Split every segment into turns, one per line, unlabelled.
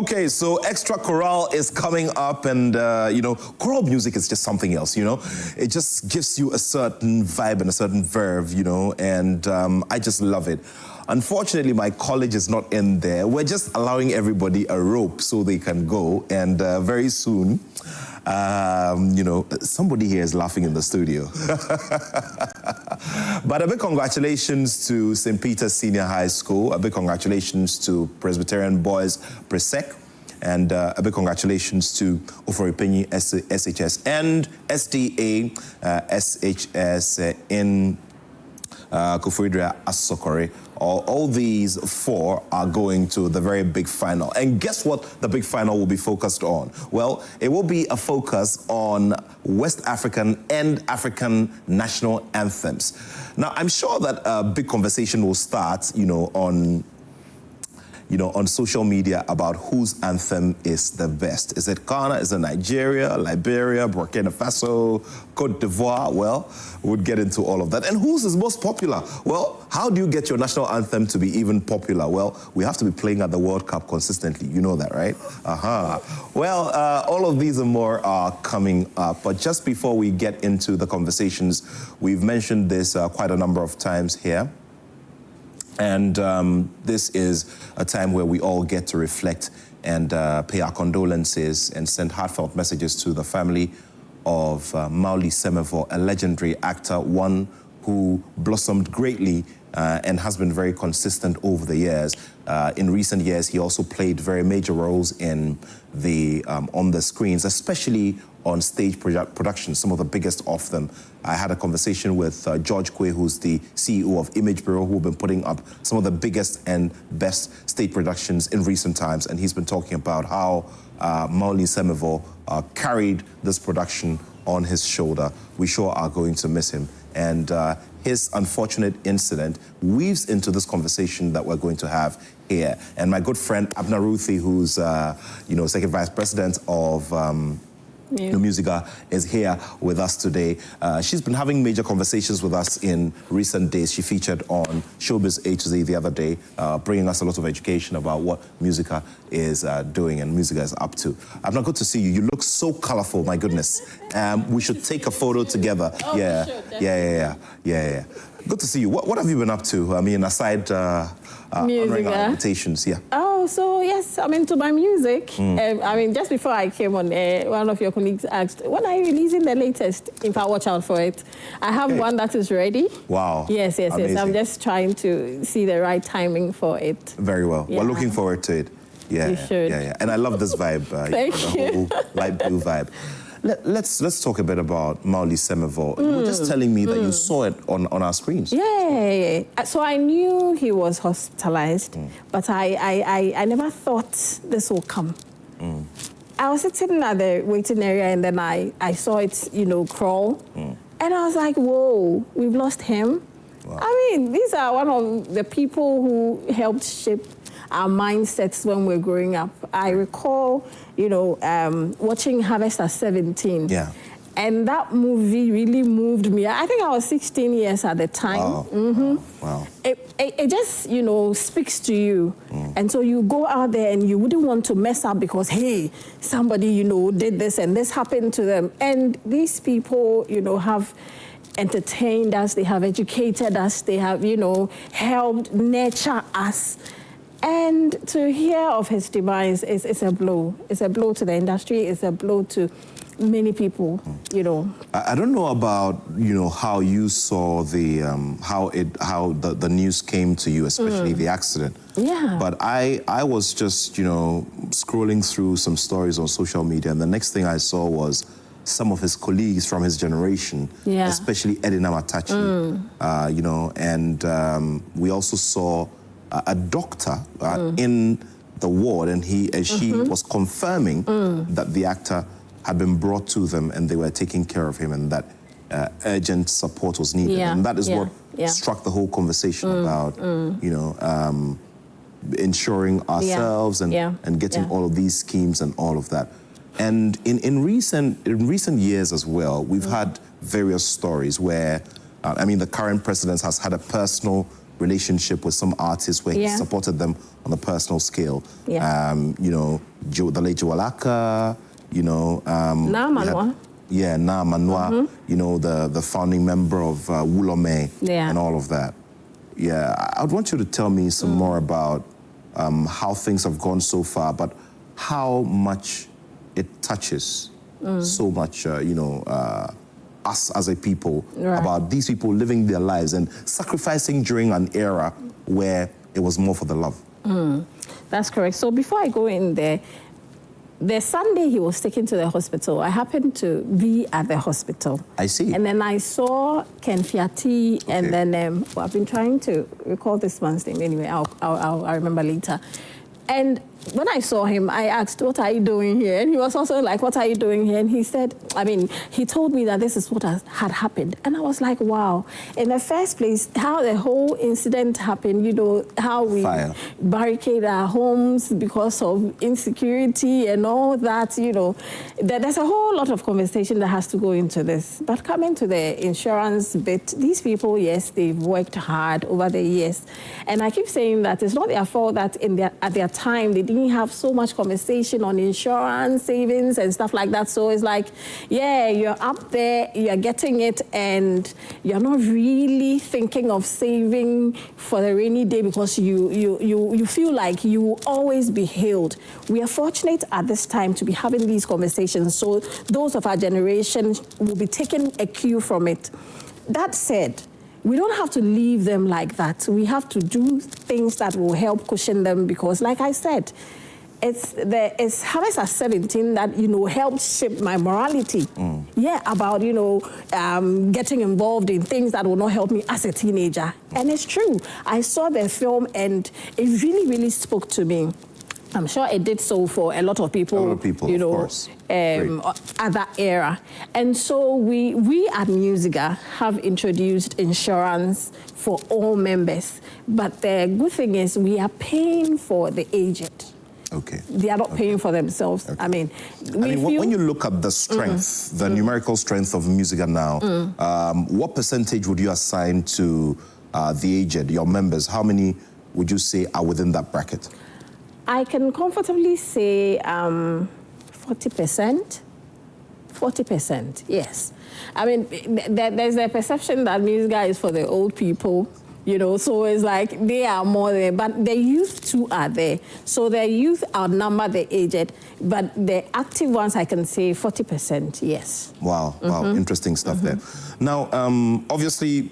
Okay, so Extra Chorale is coming up, and you know, choral music is just something else, you know? It just gives you a certain vibe and a certain verve, you know, and I just love it. Unfortunately, my college is not in there. We're just allowing everybody a rope so they can go, and very soon, you know, somebody here is laughing in the studio. But a big congratulations to St. Peter's Senior High School, a big congratulations to Presbyterian Boys Presec, and a big congratulations to Oforipenyi SHS and SDA SHS in Koforidua Asokore. All these four are going to the very big final. And guess what the big final will be focused on? Well, it will be a focus on West African and African national anthems. Now, I'm sure that a big conversation will start, you know, on social media about whose anthem is the best. Is it Ghana? Is it Nigeria, Liberia, Burkina Faso, Cote d'Ivoire? Well, we'll get into all of that. And whose is most popular? Well, how do you get your national anthem to be even popular? Well, we have to be playing at the World Cup consistently. You know that, right? Well, all of these and more are coming up. But just before we get into the conversations, we've mentioned this quite a number of times here. And this is a time where we all get to reflect and pay our condolences and send heartfelt messages to the family of Mawuli Semevo, a legendary actor, one who blossomed greatly and has been very consistent over the years. In recent years, he also played very major roles in the on the screens, especially on stage productions, some of the biggest of them. I had a conversation with George Kwe, who's the CEO of Image Bureau, who've been putting up some of the biggest and best stage productions in recent times, and he's been talking about how Mawuli Semevo carried this production on his shoulder. We sure are going to miss him. And his unfortunate incident weaves into this conversation that we're going to have here. And my good friend Abna Ruthie, who's you know, Second Vice President of MUSIGA, is here with us today. She's been having major conversations with us in recent days. She featured on Showbiz A to Z the other day, bringing us a lot of education about what MUSIGA is doing and MUSIGA is up to. Abna, good to see you. You look so colorful, my goodness. We should take a photo together.
Oh,
yeah.
Sure,
Yeah. Good to see you. What have you been up to? I mean, aside honoring our invitations, yeah.
Oh, so yes, I'm into my music. I mean, just before I came on air, one of your colleagues asked, when are you releasing the latest? If I watch out for it. I have one that is ready.
Wow.
Yes. I'm just trying to see the right timing for it.
Very well.
Yeah.
We're looking forward to it. Yeah.
You should.
Yeah. And I love this vibe.
Thank
you. The whole light blue vibe. Let's talk a bit about Mawuli Semevo. You were just telling me that you saw it on our screens.
Yeah. So I knew he was hospitalized, but I never thought this would come. I was sitting at the waiting area, and then I saw it, you know, crawl. And I was like, whoa, we've lost him. Wow. I mean, these are one of the people who helped shape our mindsets when we're growing up. I recall, you know, watching Harvest at 17.
Yeah.
And that movie really moved me. I think I was 16 years at the time.
Wow. Wow.
It just, you know, speaks to you. And so you go out there and you wouldn't want to mess up because, hey, somebody, you know, did this and this happened to them. And these people, you know, have entertained us, they have educated us, they have, you know, helped nurture us. And to hear of his demise is a blow. It's a blow to the industry. It's a blow to many people, you know.
I don't know about, you know, how you saw the how the news came to you, especially the accident.
Yeah.
But I was just, you know, scrolling through some stories on social media, and the next thing I saw was some of his colleagues from his generation, especially Edina Matachi, you know, and we also saw a doctor in the ward, and she was confirming that the actor had been brought to them and they were taking care of him, and that urgent support was needed. And that is what struck the whole conversation about, you know, ensuring ourselves and getting all of these schemes and all of that. And in recent years as well, we've had various stories where, I mean, the current president has had a personal relationship with some artists where he supported them on a personal scale.
Yeah.
You know, the late Joalaka, you know.
Manwa.
Yeah, Manwa, you know, the founding member of Wulome and all of that. Yeah, I'd want you to tell me some more about how things have gone so far, but how much it touches so much, you know, us as a people, about these people living their lives and sacrificing during an era where it was more for the love.
That's correct. So before I go in there, the Sunday he was taken to the hospital, I happened to be at the hospital.
I see.
And then I saw Ken Fiati, and then well, I've been trying to recall this man's name. Anyway, I'll remember later. And when I saw him, I asked, what are you doing here? And he was also like, what are you doing here? And he said, I mean, he told me that this is what had happened. And I was like, wow. In the first place, how the whole incident happened, you know, how we barricade our homes because of insecurity and all that, you know. There's a whole lot of conversation that has to go into this. But coming to the insurance bit, these people, yes, they've worked hard over the years. And I keep saying that it's not their fault that at their time, they didn't have so much conversation on insurance, savings, and stuff like that. So it's like, yeah, you're up there, you're getting it, and you're not really thinking of saving for the rainy day because you feel like you will always be hailed. We are fortunate at this time to be having these conversations, so those of our generation will be taking a cue from it. That said, we don't have to leave them like that. We have to do things that will help cushion them because, like I said, it's Harvest at 17 that, you know, helped shape my morality. Yeah, about, you know, getting involved in things that will not help me as a teenager. And it's true. I saw the film and it really, really spoke to me. I'm sure it did so for a lot of people, you know, at that era. And so we at MUSIGA have introduced insurance for all members. But the good thing is we are paying for the aged.
Okay.
They are not paying for themselves. I mean,
when you look at the strength, the numerical strength of MUSIGA now, what percentage would you assign to the aged, your members? How many would you say are within that bracket?
I can comfortably say 40%. 40%, yes. I mean, there's a perception that MUSIGA is for the old people, you know, so it's like they are more there, but the youth too are there. So the youth outnumber the aged, but the active ones, I can say 40%, yes.
Wow, wow, interesting stuff there. Now, obviously,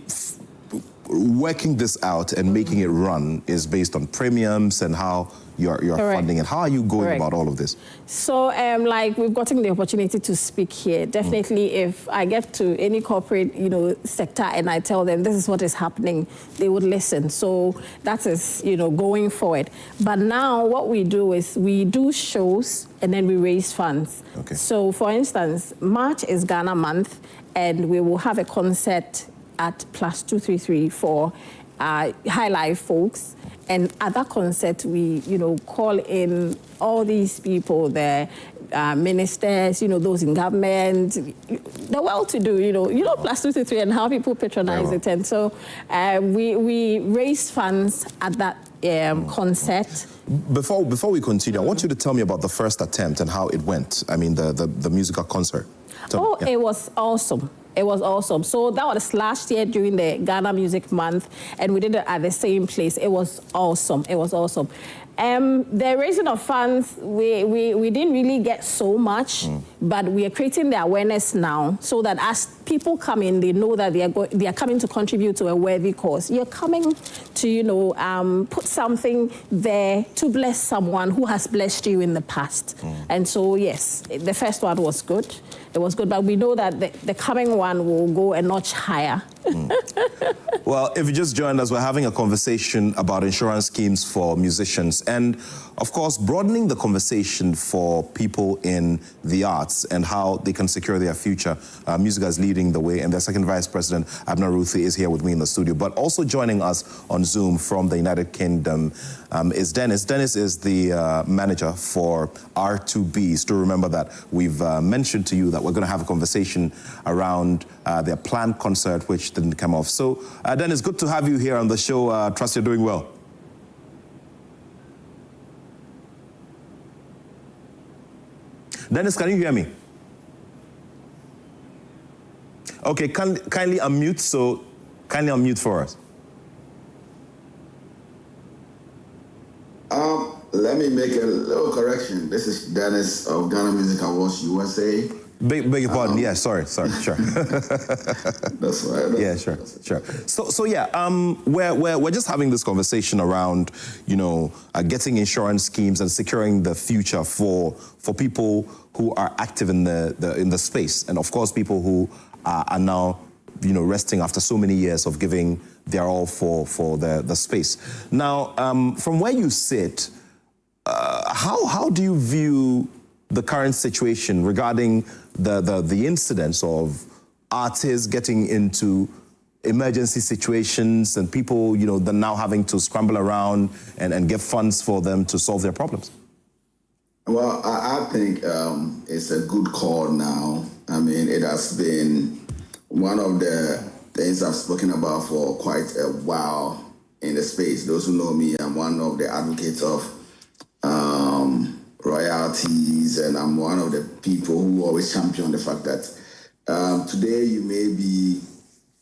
working this out and making it run is based on premiums and how you're funding it. How are you going about all of this? So,
like, we've gotten the opportunity to speak here. Definitely, if I get to any corporate, you know, sector and I tell them this is what is happening, they would listen. So that is, you know, going forward. But now what we do is we do shows and then we raise funds. Okay. So, for instance, March is Ghana month, and we will have a concert at Plus 233 for High Life folks. And at that concert, we, you know, call in all these people, the ministers, you know, those in government, the well-to-do, you know, Plus 233 and how people patronize it. And so we raise funds at that concert.
Before we continue, I want you to tell me about the first attempt and how it went. I mean, the MUSIGA concert.
It was awesome. It was awesome. So that was last year during the Ghana Music Month, and we did it at the same place. It was awesome. It was awesome. The raising of funds, we didn't really get so much, but we are creating the awareness now so that as people come in, they know that they are coming to contribute to a worthy cause. You're coming to, you know, put something there to bless someone who has blessed you in the past. And so, yes, the first one was good. It was good, but we know that the coming one will go a notch higher.
Well, if you just joined us, we're having a conversation about insurance schemes for musicians. And of course, broadening the conversation for people in the arts and how they can secure their future. MUSIGA is leading the way, and their second vice president, Abner Ruthie, is here with me in the studio. But also joining us on Zoom from the United Kingdom is Dennis. Dennis is the manager for R2Bees. Do remember that we've mentioned to you that we're going to have a conversation around their planned concert, which didn't come off. So, Dennis, good to have you here on the show. Trust you're doing well. Dennis, can you hear me? Okay, kindly unmute, so kindly unmute for us.
Let me make a little correction. This is Dennis of Ghana Music Awards USA.
Beg your pardon. Yeah, sorry, sure.
That's right.
Yeah, sure. So yeah, we're just having this conversation around, getting insurance schemes and securing the future for people who are active in the space, and of course people who are now, resting after so many years of giving their all for the space. Now, from where you sit, how do you view the current situation regarding the incidents of artists getting into emergency situations and people, they're now having to scramble around and get funds for them to solve their problems?
Well, I think it's a good call now. I mean, it has been one of the things I've spoken about for quite a while in the space. Those who know me, I'm one of the advocates of royalties, and I'm one of the people who always champion the fact that today you may be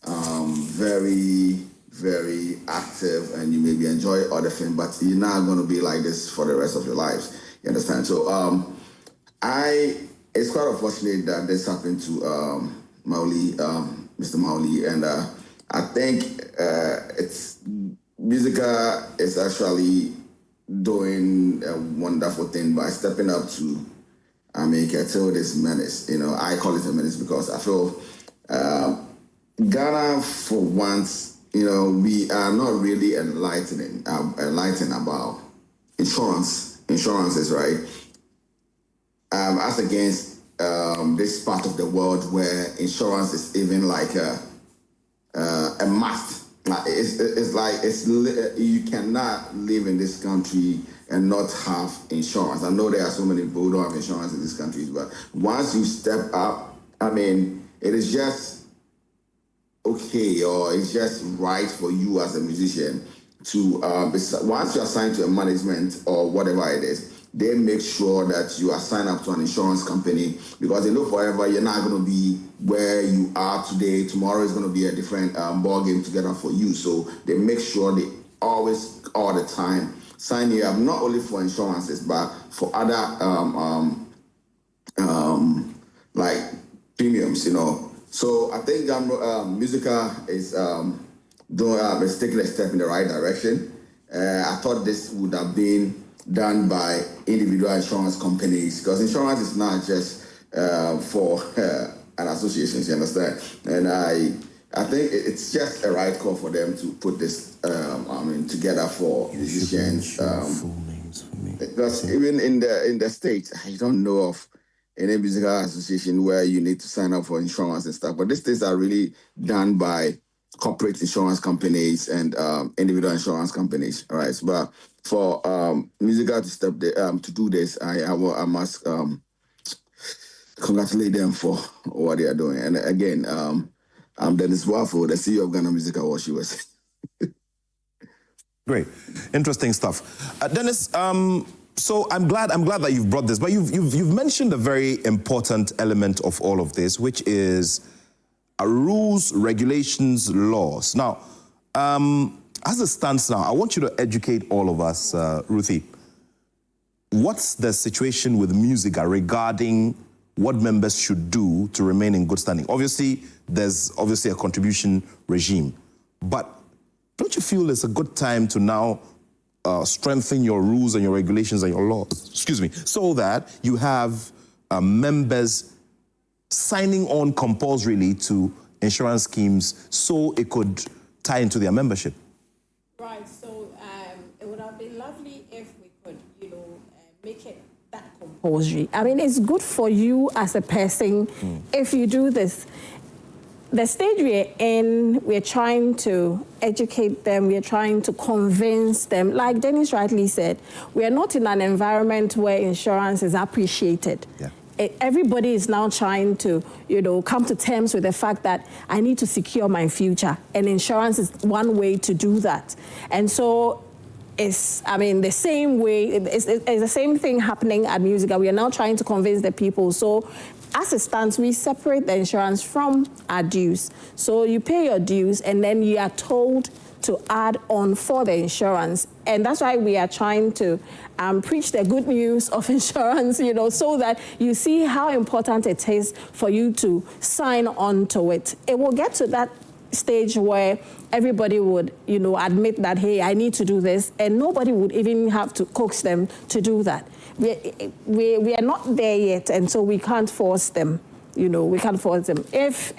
very, very active and you maybe enjoy other things, but you're not going to be like this for the rest of your lives. You understand? So it's quite unfortunate that this happened to Mawuli, Mr. Mawuli, and I think MUSIGA is actually doing a wonderful thing by stepping up to curtail this menace. I call it a menace because I feel Ghana, for once, we are not really enlightened about insurances, right? As against this part of the world where insurance is even like a must. You cannot live in this country and not have insurance. I know there are so many people who don't have insurance in this country, but once you step up, it is just okay, or it's just right for you as a musician to, once you're assigned to a management or whatever it is, they make sure that you are signed up to an insurance company, because they know forever you're not going to be where you are today. Tomorrow is going to be a different ball game together for you. So they make sure they always, all the time, sign you up, not only for insurances, but for other like premiums, So I think MUSIGA is taking a step in the right direction. I thought this would have been done by individual insurance companies, because insurance is not just for an association, you understand? And I think it's just a right call for them to put this together for musicians. Because even in the States, I don't know of any musical association where you need to sign up for insurance and stuff. But these things are really done by corporate insurance companies and individual insurance companies. All right, but for MUSIGA to step to do this, I must congratulate them for what they are doing. And again, I'm Dennis Waffle, the CEO of Ghana Music Awards USA.
Great, interesting stuff, Dennis. So I'm glad that you've brought this, but you've mentioned a very important element of all of this, which is rules, regulations, laws. Now, as it stands now, I want you to educate all of us, Ruthie. What's the situation with MUSIGA regarding what members should do to remain in good standing? Obviously, there's a contribution regime, but don't you feel it's a good time to now strengthen your rules and your regulations and your laws, so that you have members signing on compulsorily to insurance schemes so it could tie into their membership?
Right, so it would have been lovely if we could, make it that compulsory. I mean, it's good for you as a person if you do this. The stage we're in, we're trying to educate them, we're trying to convince them. Like Dennis rightly said, we're not in an environment where insurance is appreciated.
Yeah.
Everybody is now trying to, come to terms with the fact that I need to secure my future, and insurance is one way to do that. And so it's, the same way, it's the same thing happening at MUSIGA. We are now trying to convince the people. So as it stands, we separate the insurance from our dues. So you pay your dues, and then you are told to add on for the insurance. And that's why we are trying to preach the good news of insurance, so that you see how important it is for you to sign on to it. It will get to that stage where everybody would, admit that, hey, I need to do this, and nobody would even have to coax them to do that. We are not there yet, and so we can't force them. We can't force them. If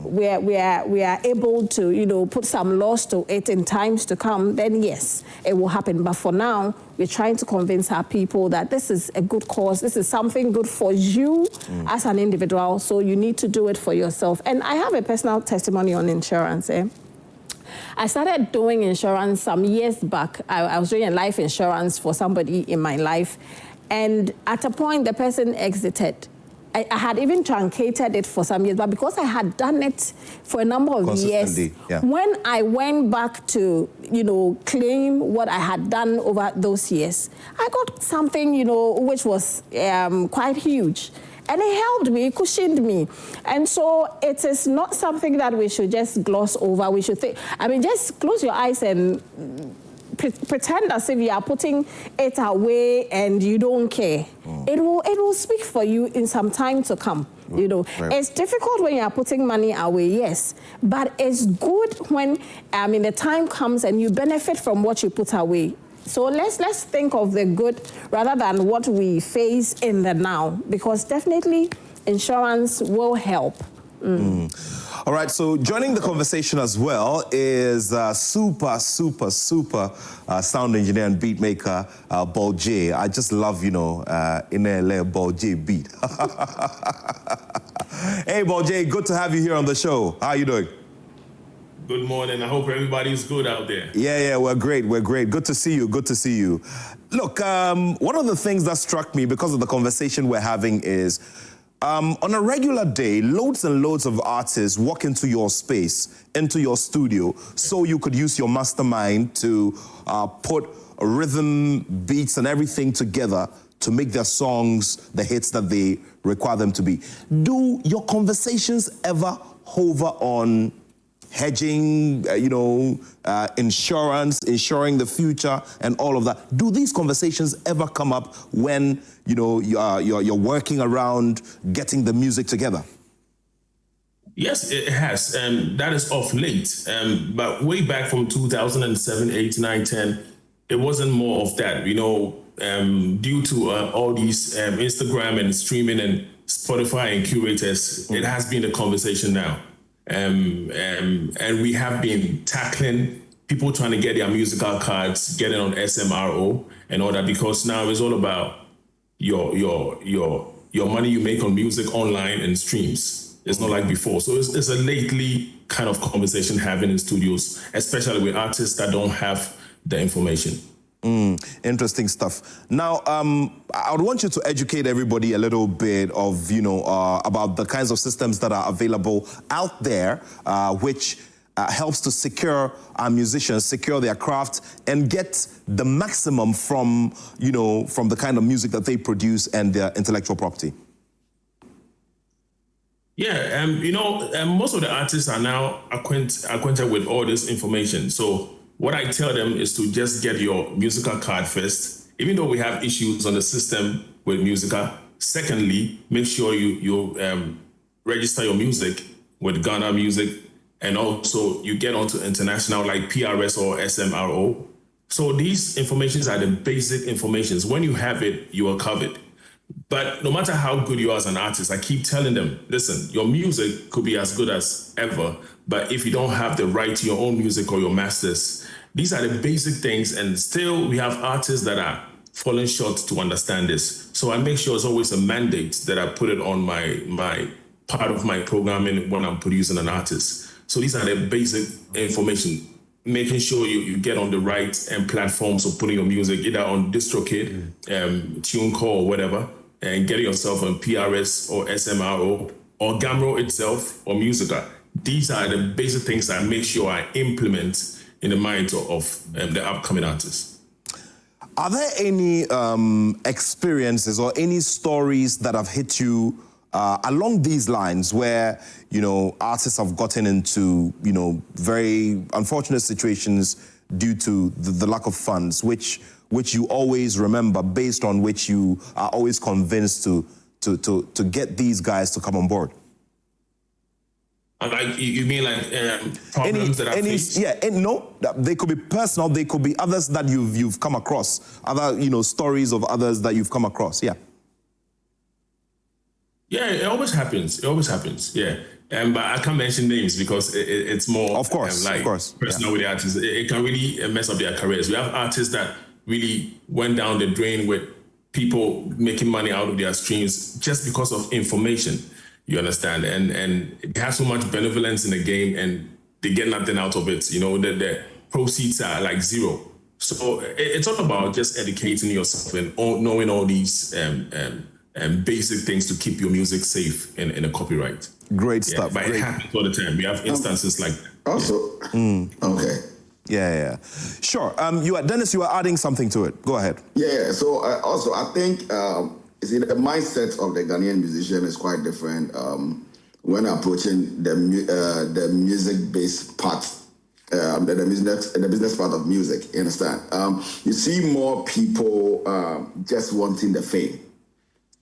we are able to, put some laws to it in times to come, then yes, it will happen. But for now, we're trying to convince our people that this is a good cause. This is something good for you as an individual, so you need to do it for yourself. And I have a personal testimony on insurance. I started doing insurance some years back. I was doing a life insurance for somebody in my life. And at a point, the person exited. I had even truncated it for some years, but because I had done it for a number of years, when I went back to, claim what I had done over those years, I got something, which was quite huge. And it helped me, it cushioned me. And so it is not something that we should just gloss over. We should think, just close your eyes and pretend as if you are putting it away and you don't care. It will speak for you in some time to come. It's difficult when you are putting money away, yes, but it's good when the time comes and you benefit from what you put away. So let's think of the good rather than what we face in the now, because definitely insurance will help.
All right, so joining the conversation as well is super sound engineer and beat maker, Ball J. I just love, in a Ball J beat. Hey, Ball J, good to have you here on the show. How are you doing?
Good morning. I hope everybody's good out there.
Yeah, we're great. Good to see you. Look, one of the things that struck me because of the conversation we're having is on a regular day, loads and loads of artists walk into your space, into your studio, so you could use your mastermind to put rhythm, beats, and everything together to make their songs the hits that they require them to be. Do your conversations ever hover on hedging, insurance, ensuring the future, and all of that? Do these conversations ever come up when you're working around getting the music together?
Yes, it has, and that is off late. But way back from 2007, 8, 9, 10, it wasn't more of that. Due to all these Instagram and streaming and Spotify and curators, it has been a conversation now. And we have been tackling people trying to get their musical cards, getting on SMRO and all that, because now it's all about your money you make on music online and streams. It's not like before. So it's a lately kind of conversation having in studios, especially with artists that don't have the information.
Interesting stuff. Now, I would want you to educate everybody a little bit of, about the kinds of systems that are available out there, which helps to secure our musicians, secure their craft, and get the maximum from, from the kind of music that they produce and their intellectual property.
Yeah, most of the artists are now acquainted with all this information. So what I tell them is to just get your musical card first, even though we have issues on the system with MUSIGA. Secondly, make sure you register your music with Ghana Music, and also you get onto international like PRS or SMRO. So these informations are the basic informations. When you have it, you are covered. But no matter how good you are as an artist, I keep telling them, listen, your music could be as good as ever, but if you don't have the right to your own music or your masters, these are the basic things. And still we have artists that are fallen short to understand this. So I make sure it's always a mandate that I put it on my part of my programming when I'm producing an artist. So these are the basic information, making sure you get on the right platforms of putting your music, either on DistroKid, TuneCore or whatever, and getting yourself on PRS or SMRO or Gamro itself or MUSIGA. These are the basic things I make sure I implement in the minds of the upcoming artists.
Are there any experiences or any stories that have hit you along these lines where, you know, artists have gotten into, you know, very unfortunate situations due to the lack of funds, which you always remember, based on which you are always convinced to get these guys to come on board?
Like, you mean like problems that I faced?
Yeah, no, they could be personal, they could be others that you've come across, other, you know, stories of others that you've come across, yeah.
Yeah, it always happens. It always happens. Yeah, but I can't mention names because it's more,
of course,
personal with the artists. It can really mess up their careers. We have artists that really went down the drain with people making money out of their streams just because of information. You understand? And it has so much benevolence in the game, and they get nothing out of it. You know, the proceeds are like zero. So it's all about just educating yourself and knowing all these basic things to keep your music safe in a copyright.
Great stuff.
But it happens all the time. We have instances like that.
Also, okay.
Yeah. Sure. Dennis, you were adding something to it. Go ahead.
Yeah. So also, I think the mindset of the Ghanaian musician is quite different when approaching the music-based part, the business part of music. You understand? You see more people just wanting the fame.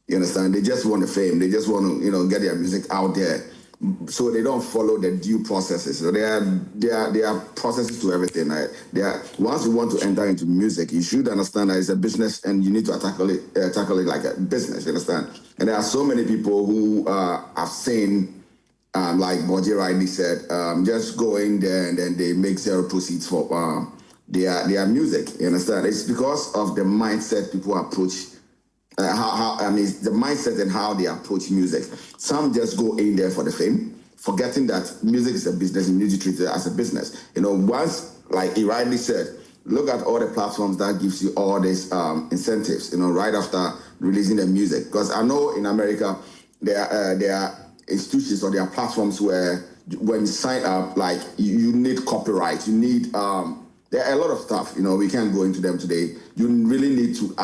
You understand? They just want the fame. They just want to, you know, get their music out there, so they don't follow the due processes. So there are processes to everything. Right? Once you want to enter into music, you should understand that it's a business, and you need to tackle it like a business. You understand? And there are so many people who have seen, like Boji rightly said, just go in there and then they make zero proceeds for their music. You understand? It's because of the mindset people approach. The mindset and how they approach music. Some just go in there for the fame, forgetting that music is a business and you need to treat it as a business. You know, once, like he rightly said, look at all the platforms that gives you all these incentives, you know, right after releasing the music. Because I know in America, there are institutions or there are platforms where when you sign up, like you need copyright, you need, there are a lot of stuff, you know, we can't go into them today. You really need to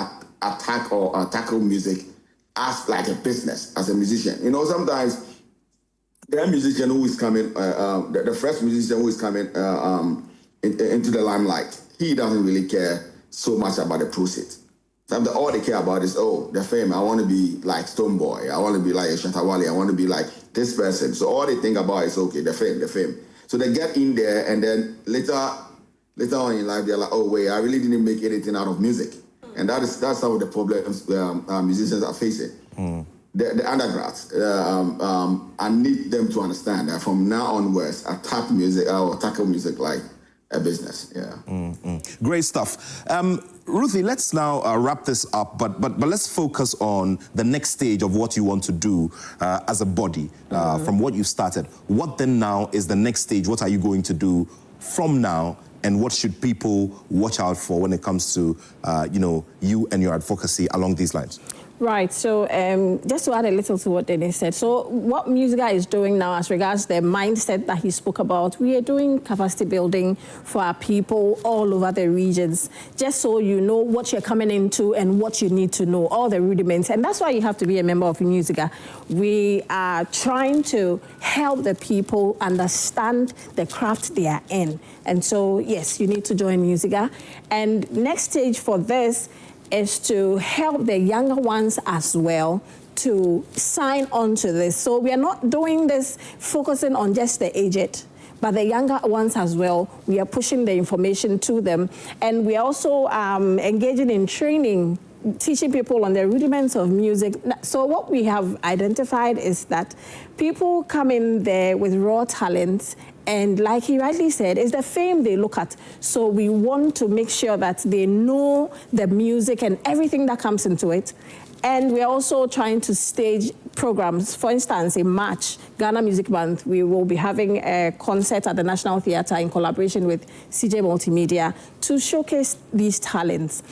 attack or tackle music as like a business, as a musician. You know, sometimes the musician who is coming, the first musician who is coming into the limelight, he doesn't really care so much about the proceeds. Sometimes all they care about is, the fame. I want to be like Stonebwoy. I want to be like Shatawale. I want to be like this person. So all they think about is, okay, the fame. So they get in there, and then later on in life, they're like, oh wait, I really didn't make anything out of music. And that's some of the problems musicians are facing. The undergrads, I need them to understand that from now onwards, attack music or tackle music like a business. Yeah.
Great stuff. Ruthie, let's now wrap this up, but let's focus on the next stage of what you want to do as a body from what you started. What then now is the next stage? What are you going to do from now? And what should people watch out for when it comes to, you and your advocacy along these lines?
Right, so just to add a little to what Dennis said, so what MUSIGA is doing now as regards the mindset that he spoke about, we are doing capacity building for our people all over the regions, just so you know what you're coming into and what you need to know, all the rudiments, and that's why you have to be a member of MUSIGA. We are trying to help the people understand the craft they are in, and so yes, you need to join MUSIGA. And next stage for this is to help the younger ones as well to sign on to this. So we are not doing this focusing on just the aged, but the younger ones as well. We are pushing the information to them. And we are also engaging in training teaching people on the rudiments of music. So what we have identified is that people come in there with raw talent, and like he rightly said, it's the fame they look at. So we want to make sure that they know the music and everything that comes into it. And we're also trying to stage programs. For instance, in March, Ghana Music Month, we will be having a concert at the National Theatre in collaboration with CJ Multimedia to showcase these talents.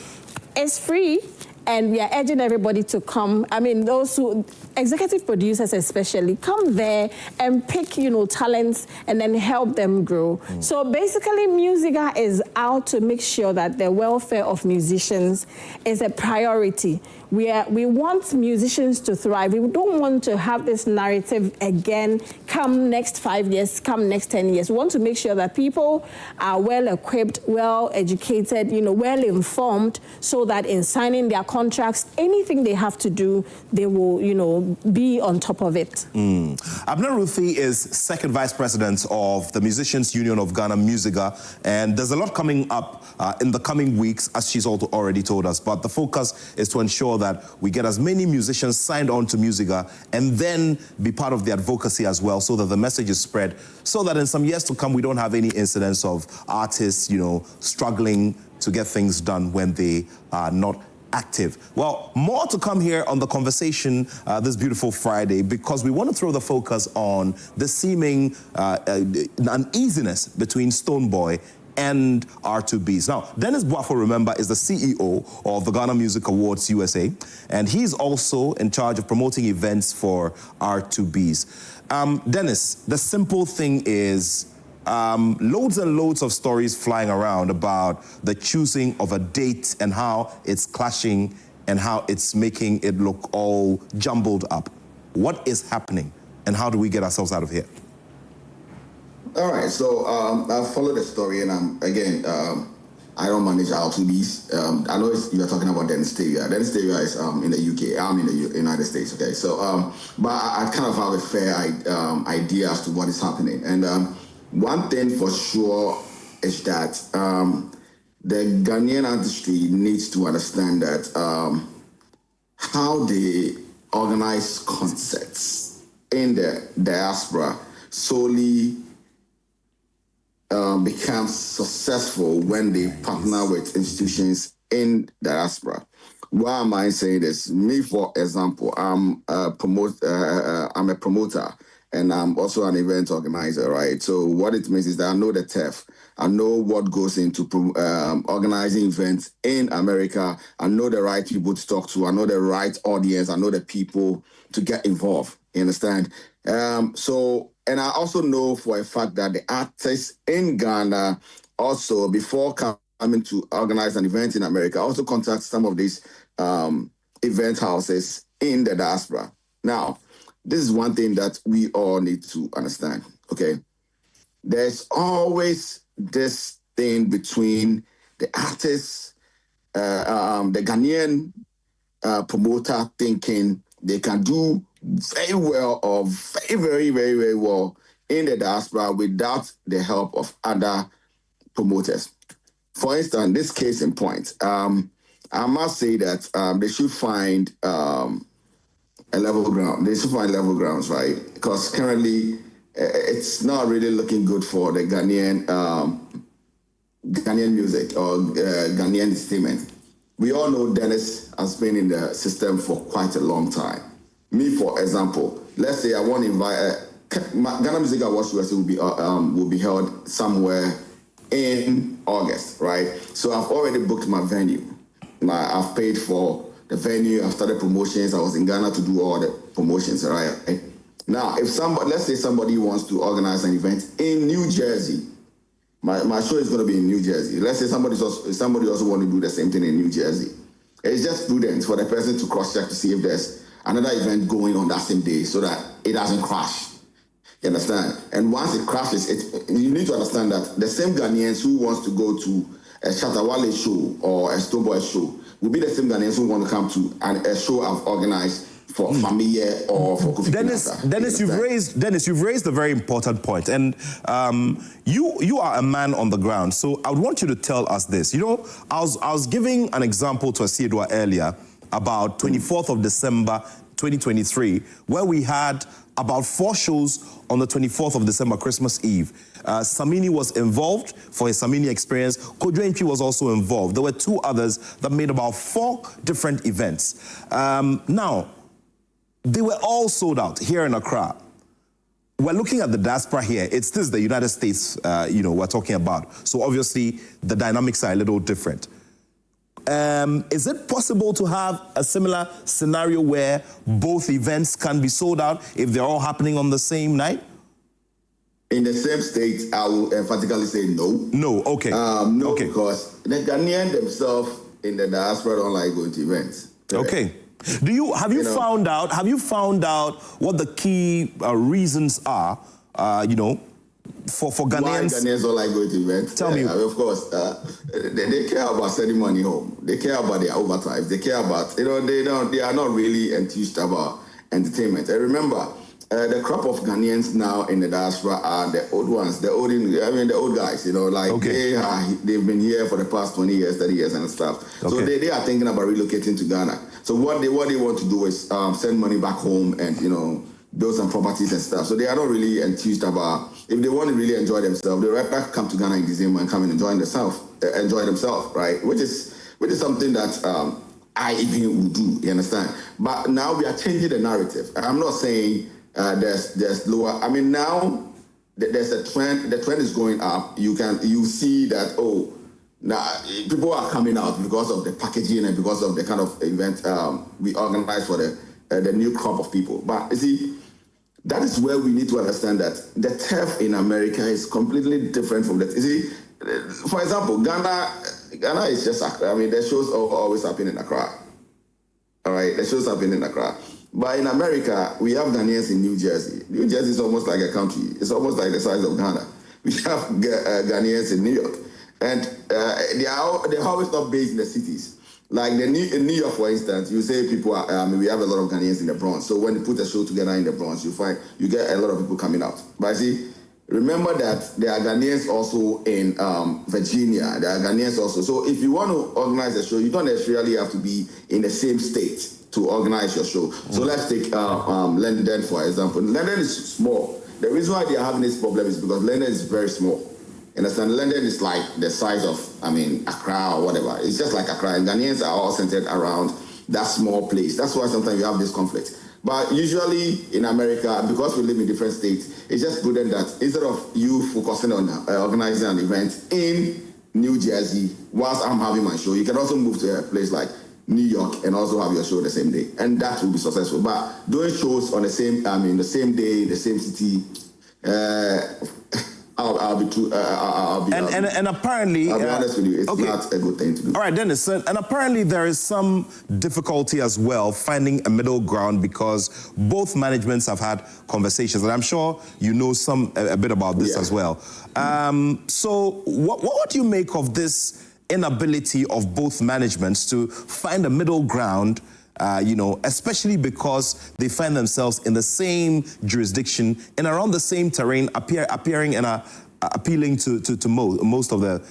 It's free, and we are urging everybody to come. I mean, those who, executive producers especially, come there and pick, talents and then help them grow. So basically, MUSIGA is out to make sure that the welfare of musicians is a priority. We want musicians to thrive. We don't want to have this narrative again, come next 5 years, come next 10 years. We want to make sure that people are well equipped, well educated, well informed, so that in signing their contracts, anything they have to do, they will, be on top of it.
Abner Ruthie is second vice president of the Musicians Union of Ghana, MUSIGA, and there's a lot coming up in the coming weeks, as she's also already told us. But the focus is to ensure that we get as many musicians signed on to MUSIGA and then be part of the advocacy as well, so that the message is spread, so that in some years to come we don't have any incidents of artists, struggling to get things done when they are not active. Well, more to come here on the conversation this beautiful Friday, because we want to throw the focus on the seeming uneasiness between Stonebwoy and R2Bees. Now, Dennis Boafo, remember, is the CEO of the Ghana Music Awards USA, and he's also in charge of promoting events for R2Bees. Dennis, the simple thing is, loads and loads of stories flying around about the choosing of a date and how it's clashing and how it's making it look all jumbled up. What is happening, and how do we get ourselves out of here?
All right, so I followed the story, and again, I don't manage R2Bees. I know you're talking about Dennis Tavia. Dennis Tavia is in the UK. I'm in the United States. Okay, so but I kind of have a fair idea as to what is happening. And one thing for sure is that the Ghanaian industry needs to understand that how they organize concerts in the diaspora solely becomes successful when they partner with institutions in diaspora. Why am I saying this? Me, for example, I'm a promoter, and I'm also an event organizer, right? So what it means is that I know the turf. I know what goes into organizing events in America. I know the right people to talk to. I know the right audience. I know the people to get involved. You understand? And I also know for a fact that the artists in Ghana also, before coming to organize an event in America, also contact some of these event houses in the diaspora. Now, this is one thing that we all need to understand, okay? There's always this thing between the artists, the Ghanaian promoter thinking they can do very well or very, very, very well in the diaspora without the help of other promoters. For instance, this case in point, I must say that they should find a level ground. They should find level grounds, right? Because currently it's not really looking good for the Ghanaian music or Ghanaian entertainment. We all know Dennis has been in the system for quite a long time. Me, for example, let's say I want to invite Ghana Music Awards USA will be held somewhere in August, right? So I've already booked my venue. I've paid for the venue. I've started promotions. I was in Ghana to do all the promotions, right? Now, if let's say somebody wants to organize an event in New Jersey, my show is going to be in New Jersey. Let's say somebody also want to do the same thing in New Jersey. It's just prudent for the person to cross-check to see if there's another event going on that same day so that it doesn't crash. You understand? And once it crashes, you need to understand that the same Ghanaians who wants to go to a Shatawale show or a Stonebwoy show will be the same Ghanaians who want to come to a show I've organized for Familia or for Kofi
Dennis, you've raised a very important point, and you are a man on the ground. So I would want you to tell us this. You know, I was giving an example to Asiedwa earlier about 24th of December 2023, where we had about 4 shows on the 24th of December, Christmas Eve. Samini was involved for his Samini experience. Kojo Npi was also involved. There were 2 others that made about 4 different events. Now, they were all sold out here in Accra. We're looking at the diaspora here. It's this, the United States, we're talking about. So obviously, the dynamics are a little different. Is it possible to have a similar scenario where both events can be sold out if they're all happening on the same night?
In the same state, I will emphatically say no.
No, okay.
No,
okay.
Because the Ghanaians themselves in the diaspora don't like going to events.
Okay. Have you found out what the key reasons are, for Ghanaians?
Why Ghanaians don't like going to events?
Tell me.
Of course, they care about sending money home. They care about their overtime. They care about, they are not really enthused about entertainment. And remember, the crop of Ghanaians now in the diaspora are the old ones, the old guys, they've been here for the past 20 years, 30 years and stuff. Okay. So they are thinking about relocating to Ghana. So what they want to do is send money back home and, build some properties and stuff. So they are not really enthused about, if they want to really enjoy themselves, they right back come to Ghana in December and come and enjoy themselves, right? Which is something that I even would do, you understand? But now we are changing the narrative. I'm not saying there's lower. I mean, now there's a trend. The trend is going up. You see that, now people are coming out because of the packaging and because of the kind of event we organize for the new crop of people. But you see, that is where we need to understand that the turf in America is completely different from that. You see, for example, Ghana is just, the shows always happen in Accra. All right, the shows happen in Accra. But in America, we have Ghanaians in New Jersey. New Jersey is almost like a country. It's almost like the size of Ghana. We have Ghanaians in New York. And they are always not based in the cities. Like in New York, for instance, you say people are, we have a lot of Ghanaians in the Bronx. So when you put a show together in the Bronx, you get a lot of people coming out. But see, remember that there are Ghanaians also in Virginia. There are Ghanaians also. So if you want to organize a show, you don't necessarily have to be in the same state to organize your show. So let's take London, for example. London is small. The reason why they are having this problem is because London is very small. Understand? London is like the size of, Accra or whatever. It's just like Accra. And Ghanaians are all centered around that small place. That's why sometimes you have this conflict. But usually in America, because we live in different states, it's just prudent that instead of you focusing on organizing an event in New Jersey whilst I'm having my show, you can also move to a place like New York and also have your show the same day. And that will be successful. But doing shows on the same day, the same city, I'll be apparently, I'll be honest with you, it's not a good thing to do.
All right, Dennis, and apparently there is some difficulty as well finding a middle ground because both managements have had conversations, and I'm sure you know a bit about this as well. So what do you make of this inability of both managements to find a middle ground, especially because they find themselves in the same jurisdiction and around the same terrain, appearing and appealing to most of the,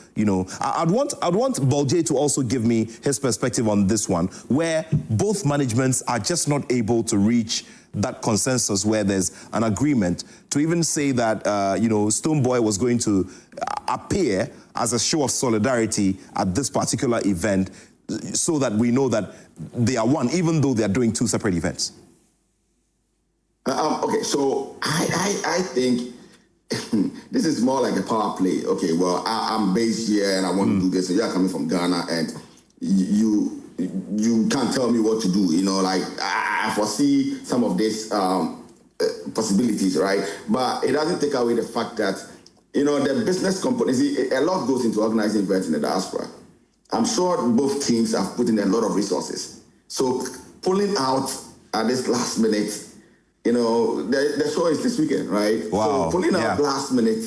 I'd want Bolje to also give me his perspective on this one, where both managements are just not able to reach that consensus where there's an agreement to even say that, Stonebwoy was going to appear as a show of solidarity at this particular event so that we know that they are one, even though they are doing 2 separate events.
Okay, so I think this is more like a power play. Okay, well, I'm based here and I want to do this, and you're coming from Ghana, and you can't tell me what to do. I foresee some of these possibilities, right? But it doesn't take away the fact that, the business companies, a lot goes into organizing events in the diaspora. I'm sure both teams have put in a lot of resources. So pulling out at this last minute, the show is this weekend, right?
Wow.
So pulling out last minute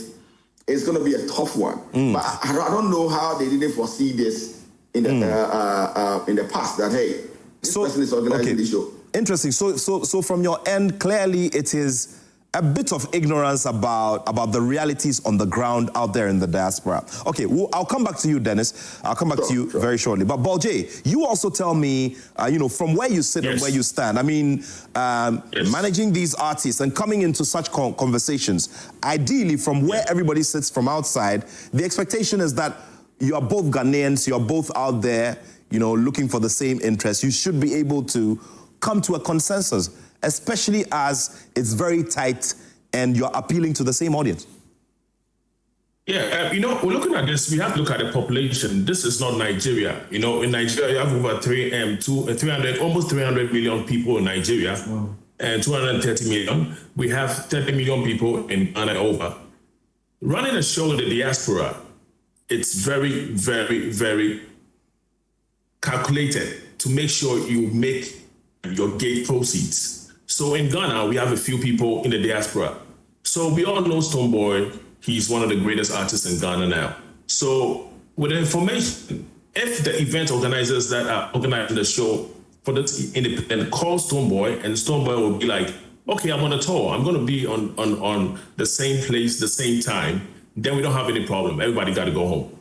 is going to be a tough one. But I don't know how they didn't foresee this in the past, that, hey, this person is organizing this show.
Interesting. So from your end, clearly it is a bit of ignorance about the realities on the ground out there in the diaspora. Okay, well, I'll come back to you, Dennis. I'll come back to you very shortly. But Balje, you also tell me, from where you sit and where you stand. I mean, managing these artists and coming into such conversations, ideally from where everybody sits from outside, the expectation is that you are both Ghanaians, you are both out there, looking for the same interests. You should be able to come to a consensus, especially as it's very tight and you're appealing to the same audience.
Yeah, we're looking at this, we have to look at the population. This is not Nigeria. In Nigeria, you have over 300, almost 300 million people in Nigeria, and 230 million. We have 30 million people in Ghana over. Running a show in the diaspora, it's very, very, very calculated to make sure you make your gate proceeds. So in Ghana, we have a few people in the diaspora. So we all know Stonebwoy. He's one of the greatest artists in Ghana now. So with the information, if the event organizers that are organizing the show for the independent call Stonebwoy, and Stonebwoy will be like, okay, I'm on a tour. I'm going to be on the same place, the same time. Then we don't have any problem. Everybody got to go home.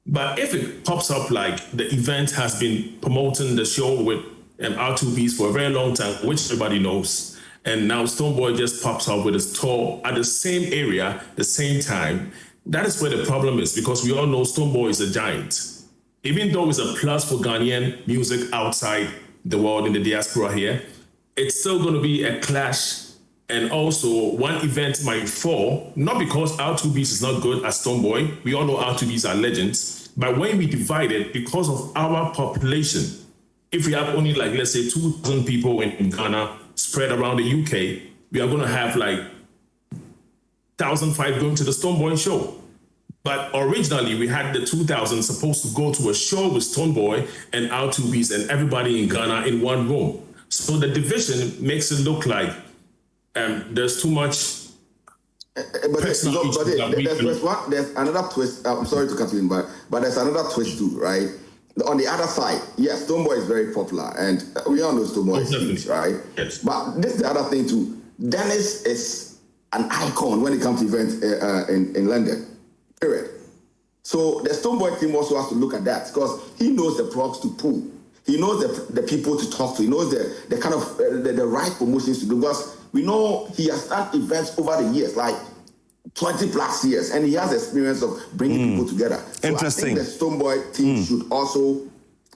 But if it pops up like the event has been promoting the show with R2Bees for a very long time, which everybody knows, and now Stonebwoy just pops up with his tour at the same area, the same time, that is where the problem is, because we all know Stonebwoy is a giant. Even though it's a plus for Ghanaian music outside the world in the diaspora here, it's still going to be a clash. And also, one event might fall, not because R2Bees is not good as Stonebwoy. We all know R2Bees are legends. But when we divide it, because of our population, if we have only like, let's say 2,000 people in Ghana spread around the UK, we are going to have like 1,500 going to the Stonebwoy show. But originally we had the 2,000 supposed to go to a show with Stonebwoy and R2Bees and everybody in Ghana in one room. So the division makes it look like there's too much.
There's another twist. I'm sorry to cut you in, but there's another twist too, right? On the other side, yes, Stonebwoy is very popular, and we all know Stonebwoy is huge, right?
Yes.
But this is the other thing too. Dennis is an icon when it comes to events in London, period. So the Stonebwoy team also has to look at that, because he knows the props to pull. He knows the people to talk to. He knows the kind of the right promotions to do, because we know he has done events over the years, like 20 plus years, and he has experience of bringing people together. So
interesting.
I think the Stonebwoy team should also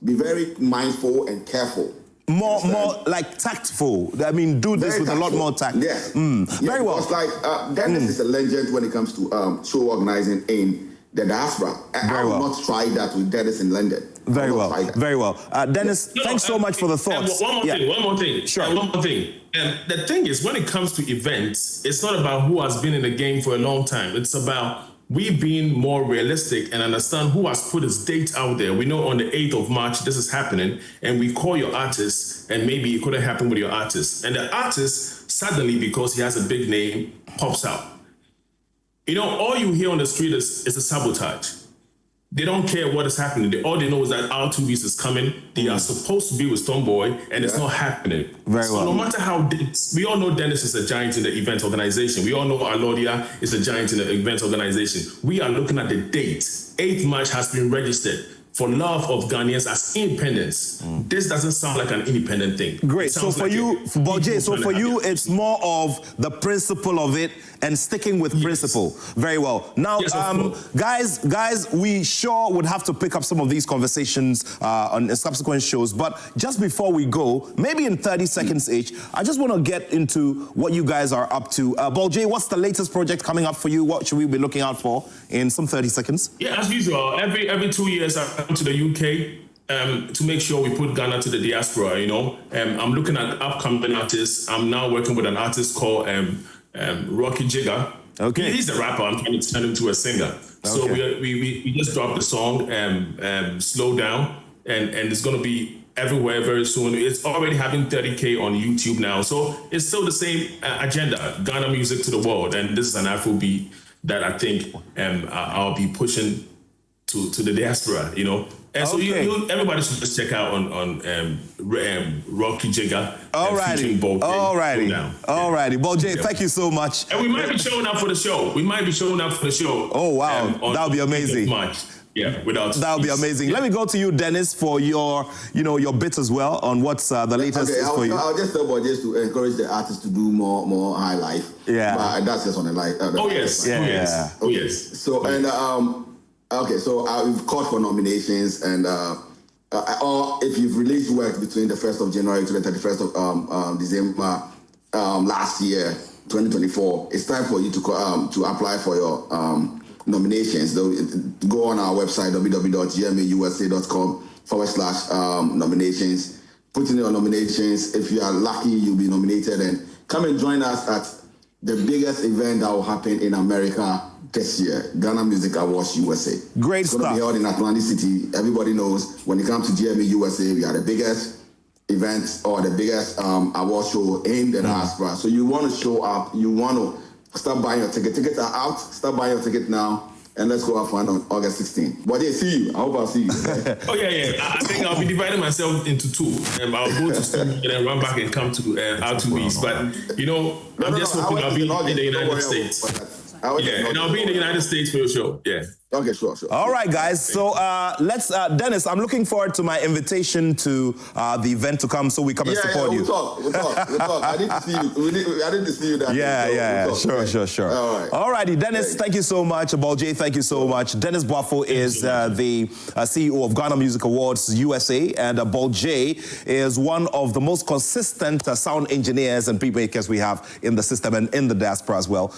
be very mindful and careful.
More like tactful. I mean, do this with a lot more tact.
Yes.
Very well.
Because like Dennis is a legend when it comes to show organizing in the diaspora. I will not try that with Dennis in London.
Very well. Very well. Dennis, thanks so much for the thoughts.
One more thing.
Sure.
One more thing. The thing is, when it comes to events, it's not about who has been in the game for a long time. It's about we being more realistic and understand who has put his date out there. We know on the 8th of March, this is happening, and we call your artist, and maybe it couldn't happen with your artist. And the artist, suddenly, because he has a big name, pops out. All you hear on the street is a sabotage. They don't care what is happening. All they know is that R2Bees is coming. They are supposed to be with Stonebwoy, and it's not happening.
Very well.
So no matter how, we all know Dennis is a giant in the event organization. We all know Alodia is a giant in the event organization. We are looking at the date. 8th March has been registered for love of Ghanaians as independence. This doesn't sound like an independent thing.
Great. So for you, Balje, it's more of the principle of it and sticking with principle. Very well. Now, guys, we sure would have to pick up some of these conversations on subsequent shows. But just before we go, maybe in 30 seconds each, I just want to get into what you guys are up to. Balje, what's the latest project coming up for you? What should we be looking out for in some 30 seconds?
Yeah, as usual, every 2 years I come to the UK to make sure we put Ghana to the diaspora, I'm looking at upcoming artists. I'm now working with an artist called Rocky Jigger. Okay. He's a rapper. I'm trying to turn him to a singer. Okay. So we just dropped the song, Slow Down, and it's going to be everywhere very soon. It's already having 30K on YouTube now. So it's still the same agenda, Ghana music to the world. And this is an Afrobeat that I think I'll be pushing to the diaspora, you know. And so everybody should just check out on Rocky Jigga.
Alrighty. Alrighty. Ball J, thank you so much.
And we might be showing up for the show.
Oh, wow. That would be amazing.
Yeah, that
would be amazing. Let me go to you, Dennis, for your bit as well on what's the latest is for you.
I'll just tell Ball J to encourage the artists to do more high life.
Yeah.
But that's just on the life.
Yes.
So, and so we've called for nominations, and or if you've released work between the 1st of January to the 31st of December last year, 2024, it's time for you to apply for your nominations. Go on our website, www.gmausa.com/nominations. Put in your nominations. If you are lucky, you'll be nominated, and come and join us at the biggest event that will happen in America this year, Ghana Music Awards USA.
Great
stuff. It's going to be held in Atlantic City. Everybody knows when it comes to GMA USA, we are the biggest event or the biggest award show in the diaspora. So you want to show up, you want to start buying your ticket. Tickets are out. Start buying your ticket now. And let's go have fun on August 16th. But yeah, see you. I hope I'll see you.
Oh, yeah. I think I'll be dividing myself into two. I'll go to Stone and then run back and come to R2Bees. But, you know, I'm just hoping I'll be in the United States. And I'll be in the United States for your show. Yeah.
Okay, sure.
All right, guys. So let's, Dennis, I'm looking forward to my invitation to the event to come so we come and support you.
We'll talk. I need to see you. I need to see you that
day. Sure.
All right.
All righty, Dennis, thank you so much. Ball J, thank you so much. Dennis Boafo is the CEO of Ghana Music Awards USA, and Ball J is one of the most consistent sound engineers and beat makers we have in the system and in the diaspora as well.